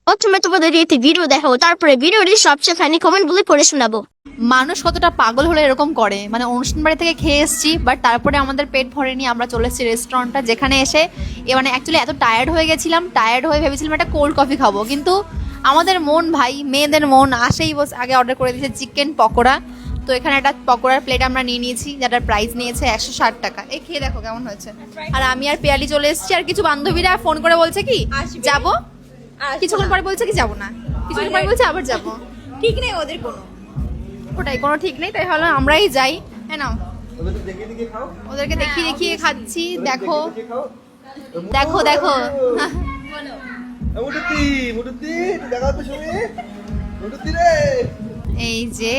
প্রথমে তোমাদের একটি ভিডিও দেখাবো, তারপরে ভিডিওটি সবচেয়ে ফানি কমেন্টগুলি পড়ে শোনাবো। মানুষ কতটা পাগল হলে এরকম করে, মানে অনুষ্ঠান বাড়ি থেকে খেয়ে এসেছি, বাট তারপরে আমাদের পেট ভরেনি, আমরা চলে এসেছি রেস্টুরেন্টটা, যেখানে এসে মানে অ্যাকচুয়ালি এত টায়ার্ড হয়ে গেছিলাম, টায়ার্ড হয়ে ভেবেছিলাম একটা কোল্ড কফি খাবো, কিন্তু আমাদের মন ভাই, মেয়েদের মন আসেই বস আগে অর্ডার করে দিয়েছে চিকেন পকোড়া। তো এখানে একটা পকোড়ার প্লেট আমরা নিয়ে নিয়েছি, যেটার প্রাইস নিয়েছে 160 টাকা। এই খেয়ে দেখো কেমন হয়েছে। আর আমি আর পেয়ালি চলে এসেছি, আর কিছু বান্ধবীরা ফোন করে বলছে কি যাবো, কিছুক্ষণ পরে বলছে কি যাবো না, কিছুক্ষণ পরে বলছে আবার যাবো, ঠিক নেই ওদের কোনো, ওটাই কোনো ঠিক নেই। তাই হলো আমরাই যাই। হ্যাঁ নাও, ওদেরকে দেখিয়ে দেখিয়ে খাচ্ছি। দেখো দেখো দেখো, এই যে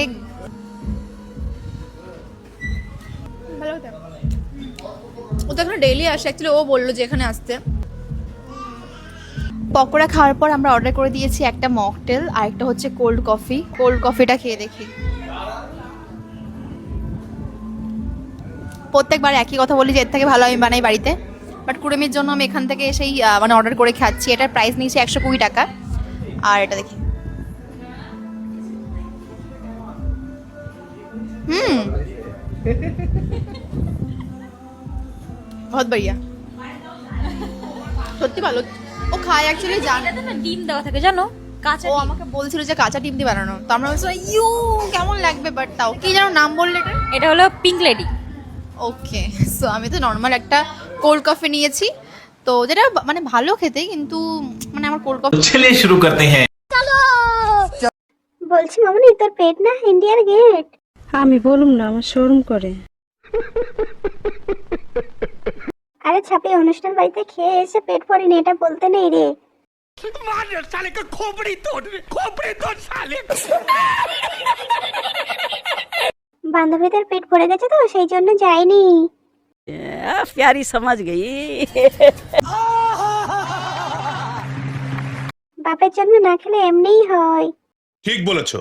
ও তো এখানে ডেইলি আসে, অ্যাকচুয়ালি ও বললো যে এখানে আসতে। পকোড়া খাওয়ার পর আমরা অর্ডার করে দিয়েছি একটা মকটেল আর একটা হচ্ছে কোল্ড কফি। কোল্ড কফিটা খেয়ে দেখি। প্রত্যেকবার একই কথা বলি যে এর থেকে ভালো আমি বানাই বাড়িতে, বাট কুড়েমির জন্য আমি এখান থেকে এসেই মানে অর্ডার করে খাচ্ছি। এটার প্রাইস নিয়েছে 120 টাকা। আর এটা দেখি, বহুত বড়িয়া, সত্যি ভালো। ও খায় অ্যাকচুয়ালি, জানে না ডিম দেওয়া থাকে জানো, কাঁচা ও আমাকে বলছিল যে কাঁচা ডিম দিয়ে বানানো, তো আমরা বলছি ইউ কেমন লাগবে, বাট তাও কি যেন নাম বললে এটা। এটা হলো পিঙ্ক লেডি। ওকে, সো আমি তো নর্মাল একটা কোল্ড কফি নিয়েছি, তো যেটা মানে ভালো খেতে, কিন্তু মানে আমার কোল্ড কফি। चलिए शुरू करते हैं। বলছি মামুনি, তোর পেট না ইন্ডিয়ার গেট? আমি বলুম না, আমার শোরুম করে। আরে ছাপে, অনুষ্ঠান বাড়িতে খেয়ে এসে পেট ভরেনি এটা বলতে নেই রে। বান্ধবীদের পেট ভরে গেছে তো সেই জন্য যায়নি। प्यारी समझ गई। বাপের জন্য না খেলে এমনিই হয়। ঠিক বলেছো।